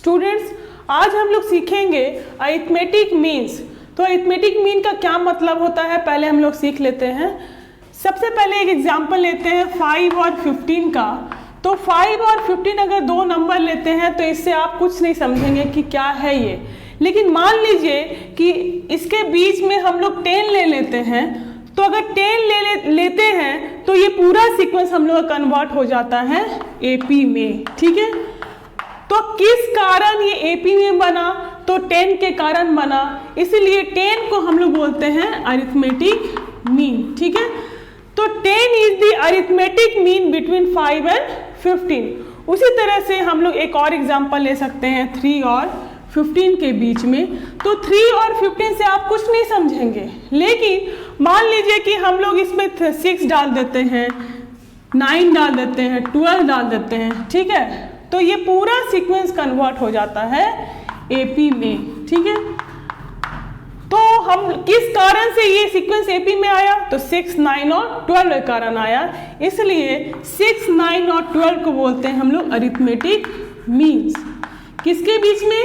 Students, आज हम लोग सीखेंगे अरिथमेटिक मीन्स। तो अरिथमेटिक मीन का क्या मतलब होता है पहले हम लोग सीख लेते हैं। सबसे पहले एक एग्जांपल लेते हैं 5 और 15 का। तो 5 और 15 अगर दो नंबर लेते हैं तो इससे आप कुछ नहीं समझेंगे कि क्या है ये, लेकिन मान लीजिए कि इसके बीच में हम लोग 10 ले लेते हैं। तो अगर 10 लेते हैं तो ये पूरा सीक्वेंस हम लोग कन्वर्ट हो जाता है एपी में। ठीक है, तो किस कारण ये एपी में बना? तो 10 के कारण बना, इसलिए 10 को हम लोग बोलते हैं अरिथमेटिक मीन। ठीक है, तो 10 is the arithmetic mean between 5 and 15। उसी तरह से हम लोग एक और एग्जांपल ले सकते हैं 3 और 15 के बीच में। तो 3 और 15 से आप कुछ नहीं समझेंगे, लेकिन मान लीजिए कि हम लोग इसमें 6 डाल देते हैं, 9 डाल देते हैं, 12 डाल देते हैं। ठीक है, तो ये पूरा सीक्वेंस कन्वर्ट हो जाता है एपी में। ठीक है, तो हम किस कारण से ये सीक्वेंस एपी में आया? तो 6, 9 और 12 के कारण आया, इसलिए 6, 9 और 12 को बोलते हैं हम लोग अरिथमेटिक मीन्स। किसके बीच में?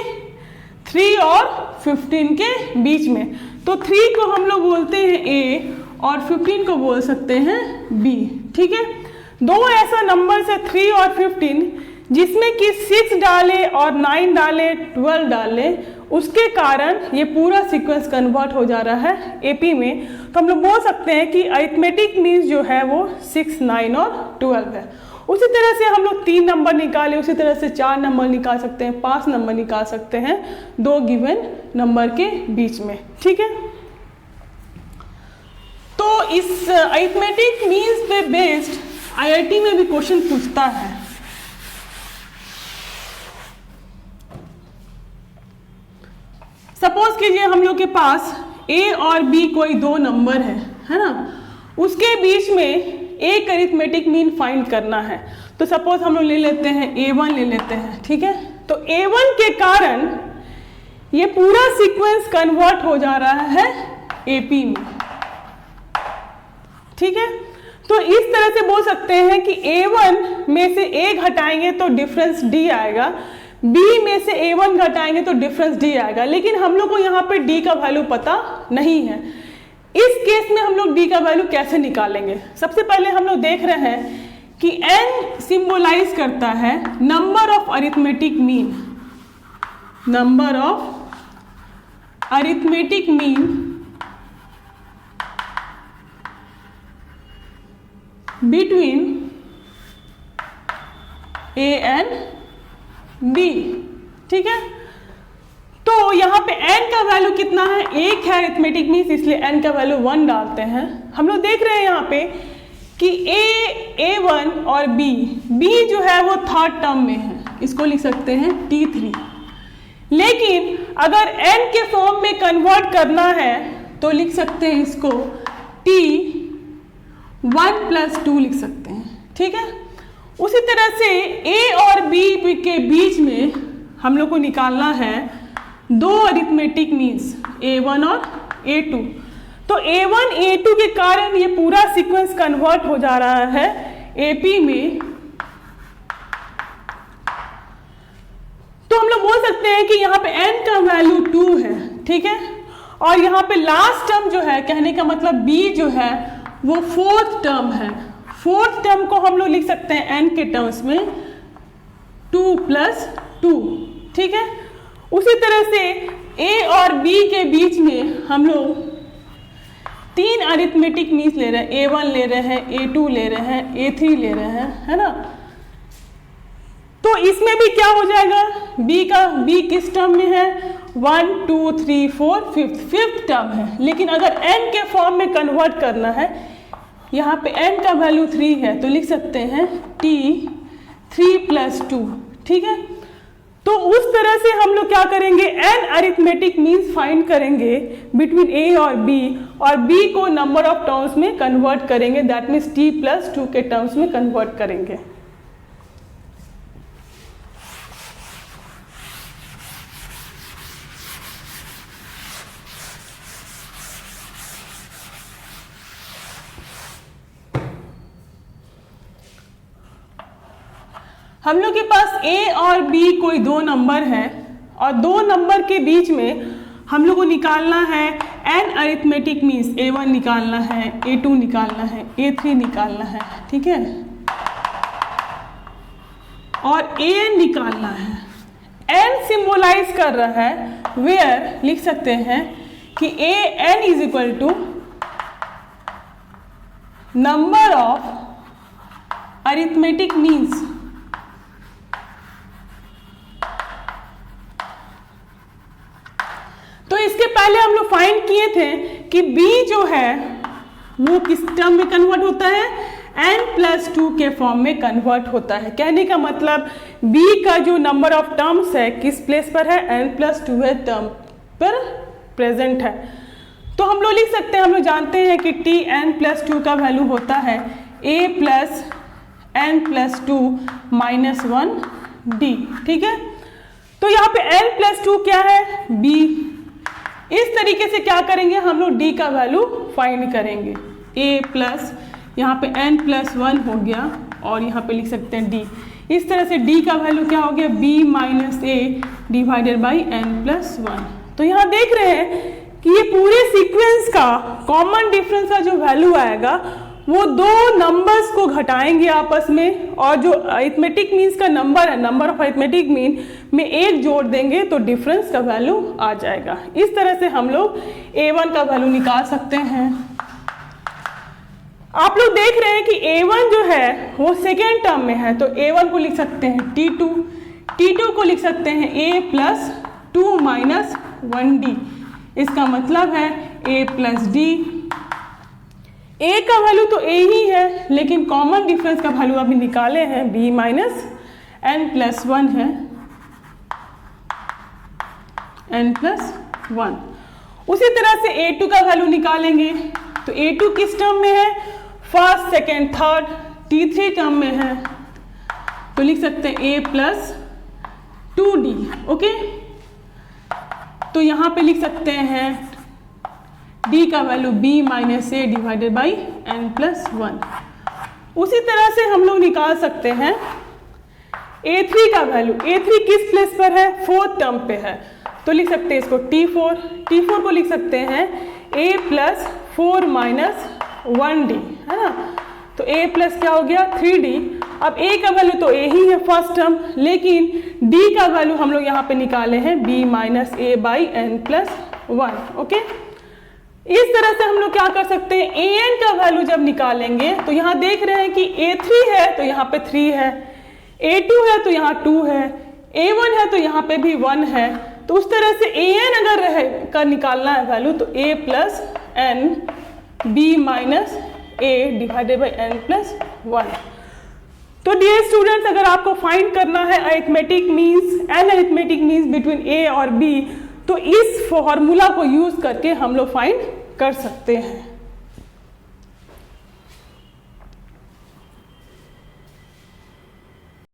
3 और 15 के बीच में। तो 3 को हम लोग बोलते हैं ए और 15 को बोल सकते हैं बी। ठीक है, दो ऐसा नंबर है 3 और 15 जिसमें कि 6 डाले और 9 डाले, 12 डाले, उसके कारण ये पूरा सीक्वेंस कन्वर्ट हो जा रहा है एपी में। तो हम लोग बोल सकते हैं कि अरिथमेटिक मीन्स जो है वो 6, 9 और 12 है। उसी तरह से हम लोग 3 नंबर निकाले, उसी तरह से 4 नंबर निकाल सकते हैं, 5 नंबर निकाल सकते हैं दो गिवन नंबर के बीच में। ठीक है, तो इस अरिथमेटिक मीन्स पे बेस्ड आईआईटी में भी क्वेश्चन पूछता है। सपोज कीजिए हम लोग के पास ए और बी कोई दो नंबर है ना, उसके बीच में एक अरिथमेटिक मीन फाइंड करना है। तो सपोज हम लोग ले लेते हैं A1 ले लेते हैं। ठीक है, तो A1 के कारण ये पूरा सीक्वेंस कन्वर्ट हो जा रहा है एपी में। ठीक है, तो इस तरह से बोल सकते हैं कि A1 में से A घटाएंगे तो डिफरेंस D आएगा, B में से A1 घटाएंगे तो डिफरेंस D आएगा, लेकिन हम लोग को यहाँ पे D का वैल्यू पता नहीं है। इस केस में हम लोग D का वैल्यू कैसे निकालेंगे? सबसे पहले हम लोग देख रहे हैं कि N सिंबलाइज करता है number of arithmetic mean, number of arithmetic mean between A and B। ठीक है, तो यहाँ पे n का वैल्यू कितना है? 1 है अरिथमेटिक मीन्स, इसलिए n का वैल्यू 1 डालते हैं। हम लोग देख रहे हैं यहाँ पे कि A1 और B जो है वो थर्ड टर्म में है, इसको लिख सकते हैं T3। लेकिन अगर n के फॉर्म में कन्वर्ट करना है तो लिख सकते हैं इसको T1 + 2 लिख सकते हैं। ठीक है, उसी तरह से A और B के बीच में हम लोग को निकालना है दो अरिथमेटिक मीन्स A1 और A2। तो A1, A2 के कारण ये पूरा सीक्वेंस कन्वर्ट हो जा रहा है AP में। तो हम लोग बोल सकते हैं कि यहाँ पे n का वैल्यू 2 है। ठीक है, और यहाँ पे लास्ट टर्म जो है, कहने का मतलब B जो है वो 4th टर्म है। 4th टर्म को हम लोग लिख सकते हैं n के टर्म्स में 2 + 2। ठीक है, उसी तरह से A और B के बीच में हम लोग 3 अरिथमेटिक मीन्स ले रहे हैं, A1 ले रहे हैं, A2 ले रहे हैं, A3 ले रहे हैं, है ना। तो इसमें भी क्या हो जाएगा? B किस टर्म में है? 1, 2, 3, 4, 5th टर्म है। लेकिन अगर n के फॉर्म में कन्वर्ट करना है, यहाँ पे n का वैल्यू 3 है, तो लिख सकते हैं T3 + 2। ठीक है, तो उस तरह से हम लोग क्या करेंगे? n अरिथमेटिक मीन्स फाइंड करेंगे बिटवीन A और B को नंबर ऑफ टर्म्स में कन्वर्ट करेंगे, दैट मीन्स T + 2 के टर्म्स में कन्वर्ट करेंगे। हम लोग के पास a और b कोई दो नंबर है और दो नंबर के बीच में हम लोग को निकालना है n अरिथमेटिक मीन्स a1 निकालना है, a2 निकालना है, a3 निकालना है, ठीक है, और an निकालना है। n सिंबलाइज कर रहा है वेयर, लिख सकते हैं कि an is equal to number of arithmetic means. तो इसके पहले हम लोग फाइंड किए थे कि b जो है वो किस टर्म में कन्वर्ट होता है, n+2 के फॉर्म में कन्वर्ट होता है। कहने का मतलब b का जो नंबर ऑफ टर्म्स है किस प्लेस पर है, n+2 है टर्म पर प्रेजेंट है। तो हम लोग लिख सकते हैं, हम लोग जानते हैं कि t n+2 का वैल्यू होता है a plus n+2 minus 1d, ठीक है। तो यहाँ पे n+2 क्या है, b। इस तरीके से क्या करेंगे, हम लोग d का वैल्यू फाइंड करेंगे। a प्लस यहाँ पे n+1 हो गया और यहाँ पे लिख सकते हैं d। इस तरह से d का वैल्यू क्या हो गया, b minus a divided by n+1। तो यहाँ देख रहे हैं कि ये पूरे सीक्वेंस का कॉमन डिफरेंस का जो वैल्यू आएगा वो दो नंबर्स को घटाएंगे आपस में, और जो अरिथमेटिक मीन्स का नंबर है, नंबर ऑफ अरिथमेटिक मीन में एक जोड़ देंगे तो डिफरेंस का वैल्यू आ जाएगा। इस तरह से हम लोग a1 का वैल्यू निकाल सकते हैं। आप लोग देख रहे हैं कि a1 जो है वो सेकेंड टर्म में है, तो a1 को लिख सकते हैं t2, t2 को लिख सकते हैं a प्लस 2 माइनस 1d। इसका मतलब है a प्लस d। a का वैल्यू तो a ही है, लेकिन कॉमन डिफरेंस का वैल्यू अभी निकाले हैं, b माइनस n+1 है, n+1। उसी तरह से a2 का वैल्यू निकालेंगे, तो a2 किस टर्म में है, first second third t3 term में है, तो लिख सकते हैं a प्लस 2d, ओके। तो यहाँ पे लिख सकते हैं d का value b minus a divided by n+1। उसी तरह से हम लोग निकाल सकते हैं a3 का वैल्यू। a3 किस प्लेस पर है, फोर्थ टर्म पे है, तो लिख सकते हैं इसको t4 को लिख सकते हैं a प्लस 4 माइनस 1d, है ना। तो a प्लस क्या हो गया 3d। अब a का वैल्यू तो a ही है फर्स्ट टर्म, लेकिन d का वैल्यू हम लोग यहाँ पे निकाले हैं b minus a by n+1, okay. इस तरह से हम लोग क्या कर सकते हैं, an का वैल्यू जब निकालेंगे तो यहाँ देख रहे हैं कि a3 है तो यहाँ पे 3 है, a2 है तो यहाँ 2 है, a1 है तो यहाँ पे भी 1 है। तो उस तरह से an अगर रहे का निकालना है वैल्यू तो a plus n b minus a divided by n+1। तो डियर स्टूडेंट्स, अगर आपको फाइंड करना है arithmetic means and arithmetic means between a और b, तो इस फॉर्मूला को यूज करके हम लोग फाइंड कर सकते हैं।